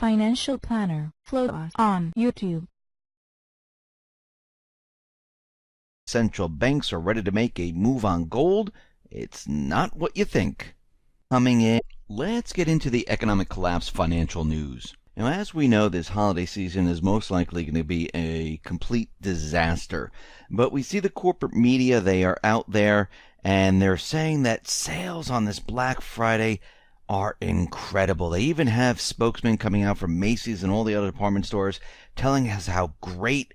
Financial Planner. Follow us on YouTube. Central banks are ready to make a move on gold. It's not what you think. Coming in, let's get into the economic collapse financial news. Now, as we know, this holiday season is most likely going to be a complete disaster. But we see the corporate media, they are out there, and they're saying that sales on this Black Friday are incredible. They even have spokesmen coming out from Macy's and all the other department stores telling us how great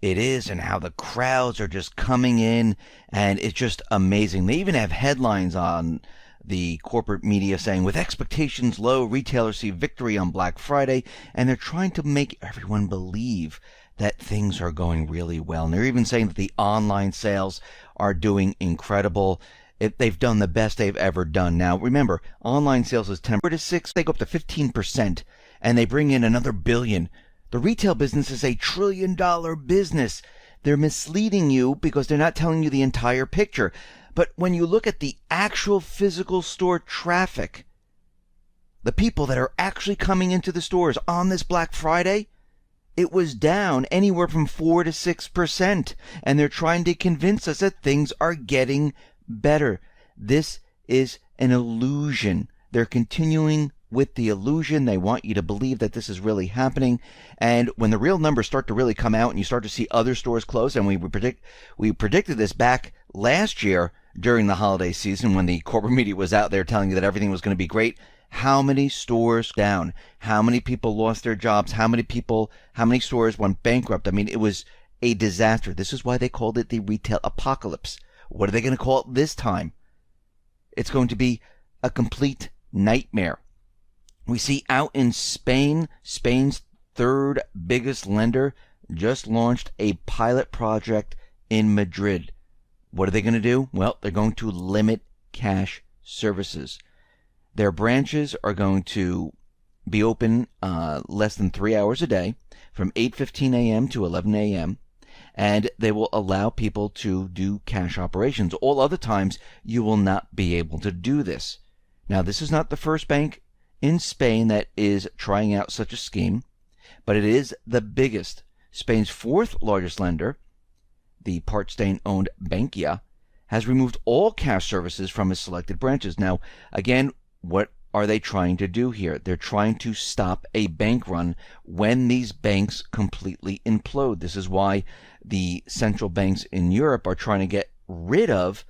it is and how the crowds are just coming in, and it's just amazing. They even have headlines on the corporate media saying, with expectations low, retailers see victory on Black Friday, and they're trying to make everyone believe that things are going really well. And they're even saying that the online sales are doing incredible. They've done the best they've ever done. Now, remember, online sales is 10 to 6. They go up to 15%, and they bring in another billion. The retail business is $1 trillion business. They're misleading you because they're not telling you the entire picture. But when you look at the actual physical store traffic, the people that are actually coming into the stores on this Black Friday, it was down anywhere from 4 to 6%. And they're trying to convince us that things are getting better. This is an illusion. They're continuing with the illusion. They want you to believe that this is really happening. And when the real numbers start to really come out and you start to see other stores close, and we predicted this back last year during the holiday season when the corporate media was out there telling you that everything was going to be great. How many stores down? How many people lost their jobs? How many stores went bankrupt? I mean, it was a disaster. This is why they called it the retail apocalypse. What are they going to call it this time? It's going to be a complete nightmare. We see out in Spain, Spain's third biggest lender just launched a pilot project in Madrid. What are they going to do? Well, they're going to limit cash services. Their branches are going to be open less than 3 hours a day, from 8:15 a.m. to 11 a.m., and they will allow people to do cash operations. All other times, you will not be able to do this. Now, this is not the first bank in Spain that is trying out such a scheme, but it is the biggest. Spain's fourth largest lender, the part Spain-owned Bankia, has removed all cash services from its selected branches. Now, again, what are they trying to do here? They're trying to stop a bank run when these banks completely implode. This is why the central banks in Europe are trying to get rid of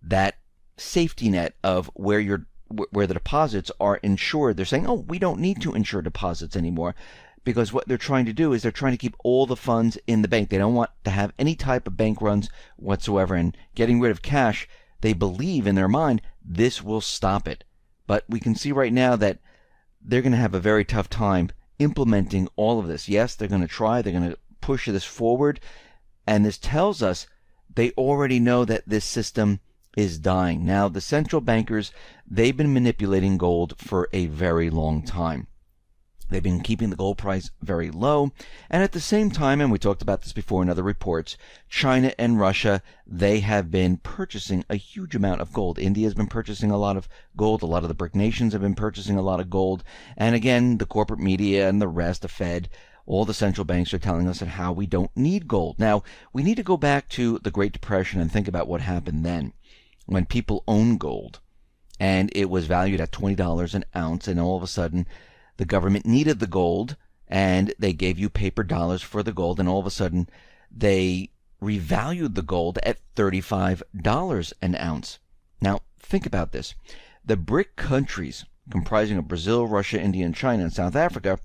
that safety net of where the deposits are insured. They're saying, oh, we don't need to insure deposits anymore, because what they're trying to do is they're trying to keep all the funds in the bank. They don't want to have any type of bank runs whatsoever. And getting rid of cash, they believe in their mind this will stop it. But we can see right now that they're going to have a very tough time implementing all of this. Yes, they're going to try. They're going to push this forward. And this tells us they already know that this system is dying. Now, the central bankers, they've been manipulating gold for a very long time. They've been keeping the gold price very low. And at the same time, and we talked about this before in other reports, China and Russia, they have been purchasing a huge amount of gold. India has been purchasing a lot of gold. A lot of the BRICS nations have been purchasing a lot of gold. And again, the corporate media and the rest, the Fed, all the central banks are telling us how we don't need gold. Now, we need to go back to the Great Depression and think about what happened then, when people owned gold and it was valued at $20 an ounce, and all of a sudden the government needed the gold and they gave you paper dollars for the gold, and all of a sudden they revalued the gold at $35 an ounce. Now, think about this. The BRIC countries, comprising of Brazil, Russia, India, and China, and South Africa,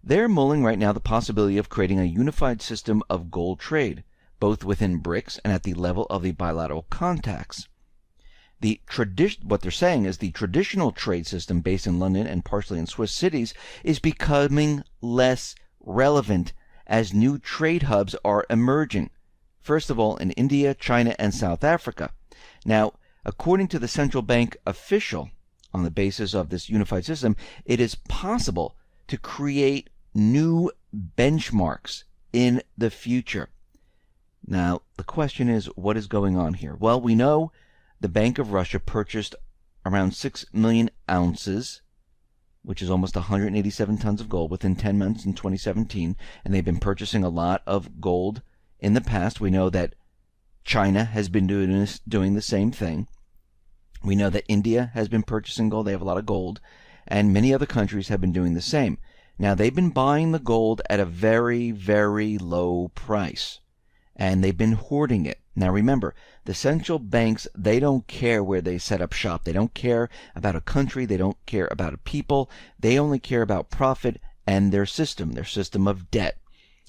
they're mulling right now the possibility of creating a unified system of gold trade, both within BRICS and at the level of the bilateral contacts. What they're saying is the traditional trade system based in London and partially in Swiss cities is becoming less relevant as new trade hubs are emerging. First of all, in India, China, and South Africa. Now, according to the central bank official, on the basis of this unified system, it is possible to create new benchmarks in the future. Now, the question is, what is going on here? Well, we know the Bank of Russia purchased around 6 million ounces which is almost 187 tons of gold within 10 months in 2017, and they've been purchasing a lot of gold in the past. We know that China has been doing the same thing. We know that India has been purchasing gold. They have a lot of gold, and many other countries have been doing the same. Now, they've been buying the gold at a very, very low price, and they've been hoarding it. Now, remember, the central banks, they don't care where they set up shop. They don't care about a country. They don't care about a people. They only care about profit and their system of debt.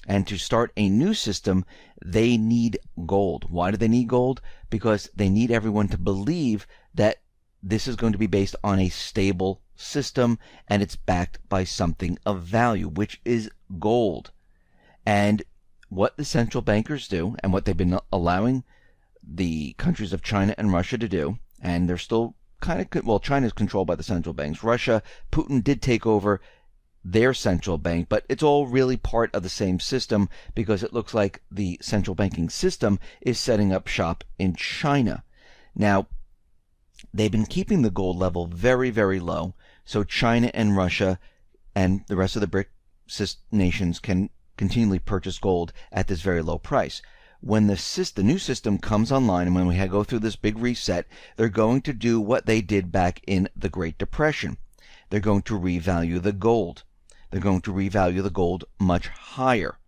And to start a new system, they need gold. Why do they need gold? Because they need everyone to believe that this is going to be based on a stable system, and it's backed by something of value, which is gold. And what the central bankers do, and what they've been allowing the countries of China and Russia to do, and they're still China is controlled by the central banks. Russia, Putin did take over their central bank, but it's all really part of the same system, because it looks like the central banking system is setting up shop in China. Now, they've been keeping the gold level very, very low, so China and Russia and the rest of the BRICS nations can continually purchase gold at this very low price. When the new system comes online, and when we go through this big reset, they're going to do what they did back in the Great Depression. They're going to revalue the gold. They're going to revalue the gold much higher.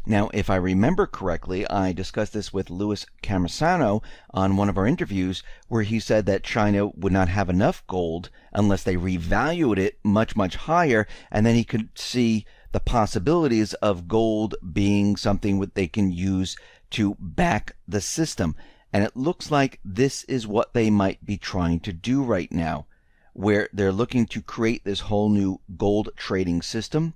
Now, if I remember correctly, I discussed this with Louis Camersano on one of our interviews, where he said that China would not have enough gold unless they revalued it much, much higher, and then he could see the possibilities of gold being something that they can use to back the system. And it looks like this is what they might be trying to do right now, where they're looking to create this whole new gold trading system.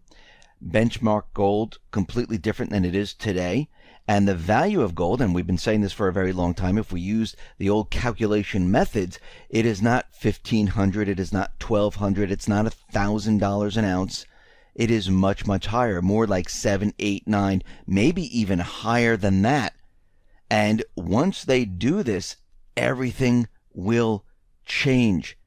Benchmark gold, completely different than it is today. And the value of gold, and we've been saying this for a very long time, if we used the old calculation methods, it is not $1,500, it is not $1,200, it's not $1,000 an ounce. It is much, much higher, more like 7, 8, 9, maybe even higher than that. And once they do this, everything will change.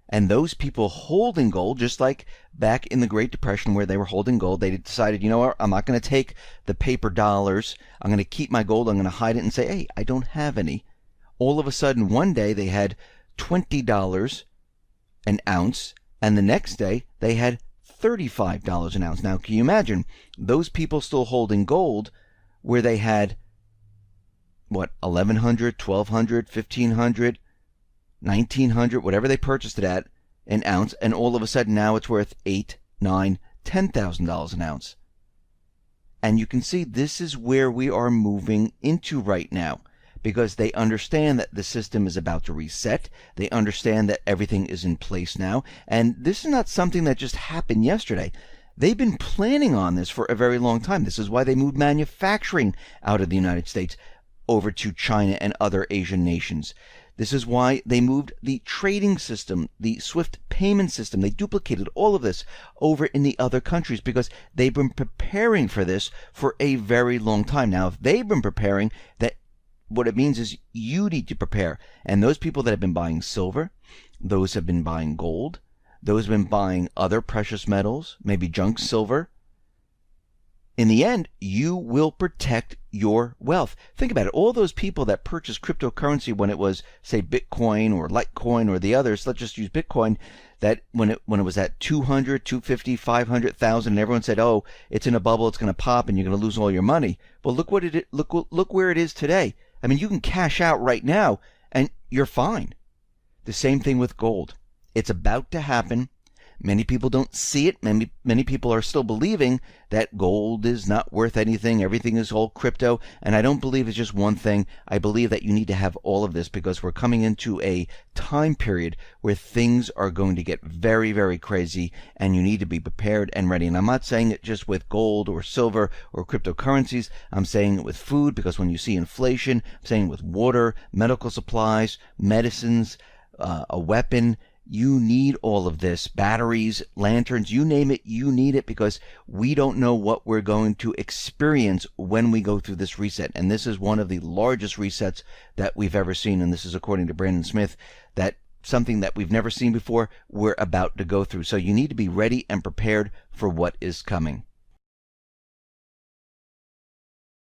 And those people holding gold, just like back in the Great Depression where they were holding gold, they decided, you know what, I'm not going to take the paper dollars. I'm going to keep my gold. I'm going to hide it and say, hey, I don't have any. All of a sudden, one day they had $20 an ounce, and the next day they had $35 an ounce. Now, can you imagine those people still holding gold where they had, what, $1,100, $1,200, $1,500, $1,900, whatever they purchased it at, an ounce, and all of a sudden now it's worth $8,000, $9,000, $10,000 an ounce. And you can see this is where we are moving into right now, because they understand that the system is about to reset. They understand that everything is in place now, and this is not something that just happened yesterday. They've been planning on this for a very long time. This is why they moved manufacturing out of the United States over to China and other Asian nations. This is why they moved the trading system, the SWIFT payment system. They duplicated all of this over in the other countries because they've been preparing for this for a very long time. Now, if they've been preparing, that what it means is you need to prepare. And those people that have been buying silver, those have been buying gold, those have been buying other precious metals, maybe junk silver. In the end, you will protect your wealth. Think about it. All those people that purchased cryptocurrency when it was, say, Bitcoin or Litecoin or the others, let's just use Bitcoin, that when it was at 200, 250, 500,000, and everyone said, oh, it's in a bubble, it's going to pop, and you're going to lose all your money. Well, look where it is today. I mean, you can cash out right now, and you're fine. The same thing with gold. It's about to happen. Many people don't see it. Many people are still believing that gold is not worth anything. Everything is all crypto. And I don't believe it's just one thing. I believe that you need to have all of this because we're coming into a time period where things are going to get very, very crazy, and you need to be prepared and ready. And I'm not saying it just with gold or silver or cryptocurrencies. I'm saying it with food, because when you see inflation, I'm saying it with water, medical supplies, medicines, a weapon. You need all of this. Batteries, lanterns, you name it, you need it, because we don't know what we're going to experience when we go through this reset. And this is one of the largest resets that we've ever seen. And this is according to Brandon Smith, that something that we've never seen before we're about to go through. So you need to be ready and prepared for what is coming.